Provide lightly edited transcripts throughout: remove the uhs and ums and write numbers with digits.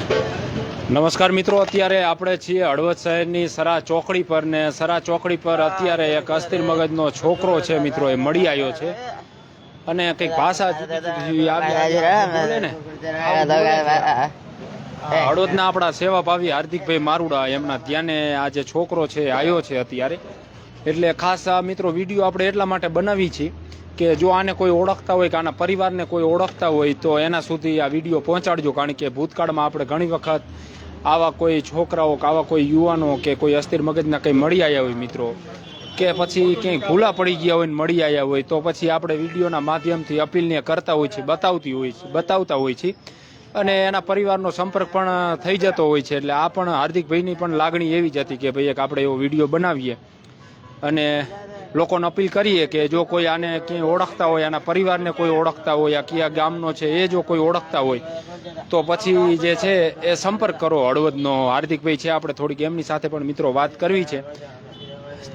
નમસ્કાર મિત્રો, અત્યારે આપણે છીએ હળવદ શહેરની સરા ચોકડી પર ને સરા ચોકડી પર અત્યારે એક અસ્થિર મગજનો છોકરો છે મિત્રો, એ મળી આવ્યો છે અને કંઈક ભાષા હળવદના આપણા સેવાભાવી હાર્દિકભાઈ મારુડા એમના ધ્યાને આ જે છોકરો છે આવ્યો છે અત્યારે. એટલે ખાસ આ મિત્રો વિડીયો આપણે એટલા માટે બનાવી છીએ કે જો આને કોઈ ઓળખતા હોય કે આના પરિવારને કોઈ ઓળખતા હોય તો એના સુધી આ વિડીયો પહોંચાડજો. કારણ કે ભૂતકાળમાં આપણે ઘણી વખત આવા કોઈ છોકરાઓ કે આવા કોઈ યુવાનો કે કોઈ અસ્થિર મગજના કંઈ મળી આવ્યા હોય મિત્રો, કે પછી ક્યાંય ભૂલા પડી ગયા હોય ને મળી આવ્યા હોય તો પછી આપણે વિડીયોના માધ્યમથી અપીલને કરતા હોય છે, બતાવતા હોય છે અને એના પરિવારનો સંપર્ક પણ થઈ જતો હોય છે. એટલે આ પણ હાર્દિકભાઈની પણ લાગણી એવી જ હતી કે ભાઈ એક આપણે એવો વિડીયો બનાવીએ અને લોકોને અપીલ કરીએ કે જો કોઈ આને ક્યાંય ઓળખતા હોય, આના પરિવારને કોઈ ઓળખતા હોય, આ કયા ગામનો છે એ જો કોઈ ઓળખતા હોય તો પછી જે છે એ સંપર્ક કરો. હળવદનો હાર્દિકભાઈ છે, આપણે થોડીક એમની સાથે પણ મિત્રો વાત કરવી છે.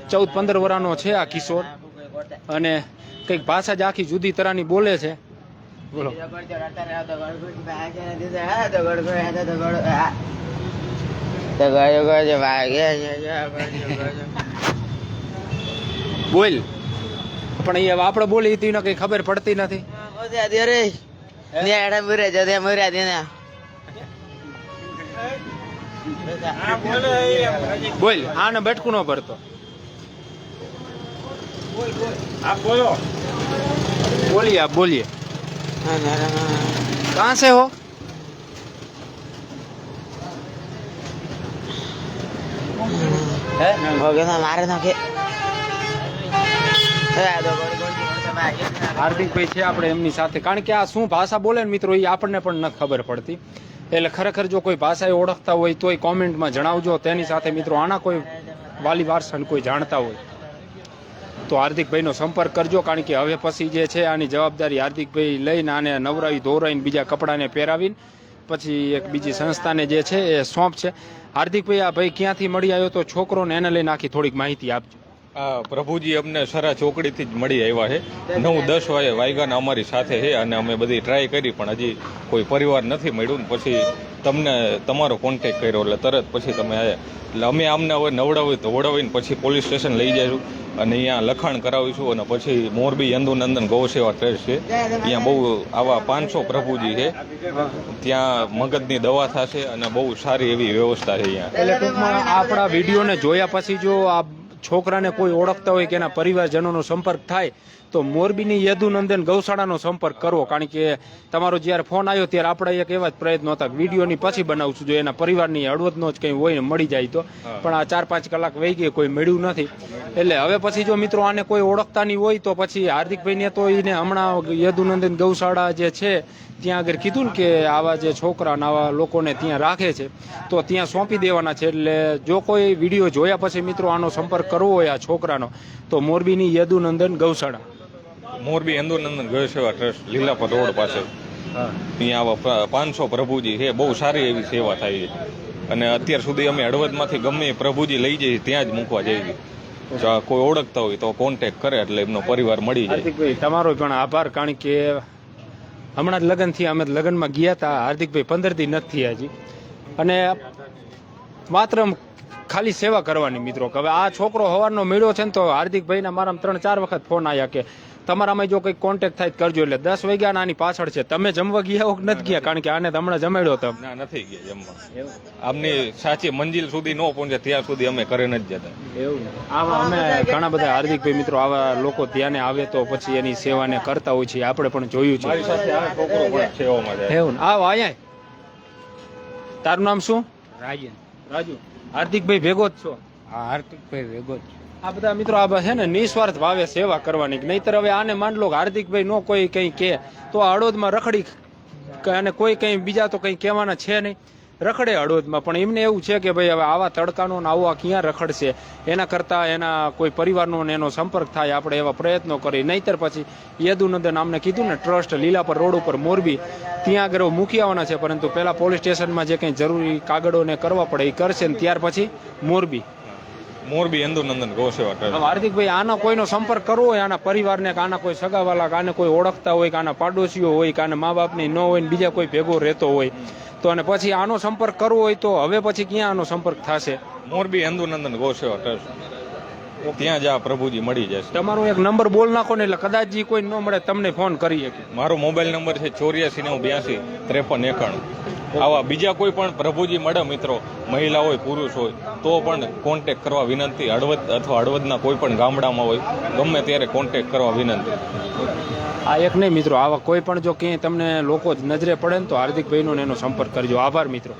14-15 વર્ષનો છે આ કિશોર અને કંઈક ભાષા જ આખી જુદી તરહની બોલે છે. બોલો. બોલ પણ એ આપણે બોલી હતી ને કઈ ખબર પડતી નથી. બોલ, આને બેઠકું ન ભરતો. બોલીએ આપ બોલીએ. कहाँ से हो? મારે હાર્દિકભાઈ છે આપણે એમની સાથે, કારણ કે આ શું ભાષા બોલે ને મિત્રો એ આપણને પણ નથી ખબર પડતી. એટલે ખરેખર જો કોઈ ભાષા એ ઓળખતા હોય તોય કોમેન્ટમાં જણાવજો. તેની સાથે મિત્રો આના કોઈ વાલી વારસાને કોઈ જાણતા હોય તો હાર્દિકભાઈનો સંપર્ક કરજો. કારણ કે હવે પછી જે છે આની જવાબદારી હાર્દિકભાઈ લઈને આને નવરાવી ધોરાવીને બીજા કપડાને પહેરાવીને પછી એક બીજી સંસ્થાને જે છે એ સોંપ છે. હાર્દિકભાઈ, આ ભાઈ ક્યાંથી મળી આવ્યો તો છોકરોને એને લઈને આખી થોડીક માહિતી આપજો. આ પ્રભુજી અમને સરા ચોકડીથી જ મળી આવ્યા છે. 9-10 વાગ્યાના અમારી સાથે છે અને અમે બધી ટ્રાય કરી પણ હજી કોઈ પરિવાર નથી મળ્યું ને પછી તમને તમારો કોન્ટેક્ટ કર્યો એટલે તરત પછી તમે આવ્યા. એટલે અમે આમને હવે નવડાવીને પછી પોલીસ સ્ટેશન લઈ જઈશું અને અહીંયા લખાણ કરાવીશું અને પછી મોરબી યંદુનંદન ગૌસેવા ટ્રસ્ટ છે, અહીંયા બહુ આવા 500 પ્રભુજી છે, ત્યાં મગજની દવા થશે અને બહુ સારી એવી વ્યવસ્થા છે અહીંયા. એટલે ટૂંકમાં આપણા વિડીયોને જોયા પછી જો આ છોકરાને કોઈ ઓળખતા હોય કે એના પરિવારજનોનો સંપર્ક થાય તો મોરબીની યદુનંદન ગૌશાળાનો સંપર્ક કરવો. કારણ કે તમારો જ્યારે ફોન આવ્યો ત્યારે આપણે એક એવા જ પ્રયત્નો હતા વિડીયોની પછી બનાવશું જો એના પરિવારની હળવદનો જ કંઈ હોય ને મળી જાય તો. પણ આ 4-5 કલાક વહી ગઈ, કોઈ મળ્યું નથી. એટલે હવે પછી જો મિત્રો આને કોઈ ઓળખતાની હોય તો પછી હાર્દિકભાઈને તો એને હમણાં યદુનંદન ગૌશાળા જે છે ત્યાં આગળ કીધું ને કે આવા જે છોકરા આવા લોકોને ત્યાં રાખે છે તો ત્યાં સોંપી દેવાના છે. એટલે જો કોઈ વિડીયો જોયા પછી મિત્રો આનો સંપર્ક કરવો હોય આ છોકરાનો તો મોરબીની યદુનંદન ગૌશાળા, મોરબી યંદુનંદન ગૌસેવા ટ્રસ્ટ લીલાપર રોડ પાસે, અહીંયા આવા 500 પ્રભુજી છે, બહુ સારી એવી સેવા થાય છે. અને અત્યાર સુધી અમે હળવદમાંથી ગમે પ્રભુજી લઈ જઈએ ત્યાં જ મૂકવા જઈએ. જો કોઈ ઓળખતા હોય તો કોન્ટેક્ટ કરે એટલે એમનો પરિવાર મળી જાય. હાર્દિકભાઈ તમારો પણ આભાર. કારણ કે હમણાં જ લગ્નથી અમે લગ્નમાં ગયા હતા, હાર્દિકભાઈ 15 દી નથી થયા હજી અને માત્ર ખાલી સેવા કરવાની મિત્રો. હવે આ છોકરો સવારનો મળ્યો છે ને તો હાર્દિકભાઈના મારા 3-4 વખત ફોન આવ્યા કે તમારામાં જો કંઈક કોન્ટેક્ટ થાય કરજો. એટલે 10 વાગ્યાના આની પાછળ છે. તમે જમવા ગયા હો કે નથી ગયા? કારણ કે આને હમણાં જમાડ્યો તમે. ના, નથી ગયા જમવા. આમની સાચી મંજિલ સુધી ન પહોંચે ત્યાં સુધી અમે કરે નથી જતા. એવું આવા અમે ઘણા બધા હાર્દિકભાઈ મિત્રો આવા લોકો ધ્યાને આવે તો પછી એની સેવાને કરતા હોય છે, આપણે પણ જોયું છે. મારી સાથે આ છોકરો પણ સેવામાં જાય. એવું આવ અહીંયા. તારું નામ શું? રાજુ. હાર્દિકભાઈ ભેગો જ છો? હા, હાર્દિકભાઈ ભેગો જ. આ બધા મિત્રો આ છે ને નિસ્વાર્થ ભાવે સેવા કરવાની. નહીતર હવે આને માન લો હાર્દિકભાઈ નો કોઈ કંઈ કે તો હળવદમાં રખડી અને કોઈ કંઈ બીજા તો કંઈ કહેવાના છે નહીં, રખડે હળવદમાં. પણ એમને એવું છે કે ભાઈ હવે આવા તડકાનો ને આવા ક્યાં રખડશે, એના કરતાં એના કોઈ પરિવારનો ને એનો સંપર્ક થાય આપણે એવા પ્રયત્નો કરી. નહીતર પછી યદુનંદન આમને કીધું ને ટ્રસ્ટ લીલાપર રોડ ઉપર મોરબી ત્યાં આગળ મૂકી આવવાના છે. પરંતુ પહેલાં પોલીસ સ્ટેશનમાં જે કંઈ જરૂરી કાગળોને કરવા પડે એ કરશે ને ત્યાર પછી મોરબી મોરબી હિન્દુનંદન ગૌ સેવા ટ્રસ્ટ. હવે હાર્દિકભાઈ આનો કોઈનો સંપર્ક કરવો હોય આના પરિવારને કે આના કોઈ સગાવાલા કે આને કોઈ ઓળખતા હોય કે આના પાડોશીઓ હોય કે આના મા બાપની ન હોય ને બીજા કોઈ ભેગો રહેતો હોય તો અને પછી આનો સંપર્ક કરવો હોય તો હવે પછી ક્યાં આનો સંપર્ક થશે? મોરબી હિન્દુનંદન ગૌ સેવા ટ્રસ્ટ, ત્યાં જ આ પ્રભુજી મળી જશે. તમારો એક નંબર બોલ નાખો ને એટલે કદાચ જે કોઈ ન મળે તમને ફોન કરી શકે. મારો મોબાઈલ નંબર છે 8492 આવા બીજા કોઈ પણ પ્રભુજી મળે મિત્રો, મહિલા હોય પુરુષ હોય તો પણ કોન્ટેક કરવા વિનંતી. હળવદ અથવા હળવદના કોઈ પણ ગામડામાં હોય ગમે ત્યારે કોન્ટેક કરવા વિનંતી. આ એક નહીં મિત્રો, આવા કોઈ પણ જો ક્યાંય તમને લોકો જ નજરે પડે ને તો હાર્દિકભાઈનો ને એનો સંપર્ક કરજો. આભાર મિત્રો.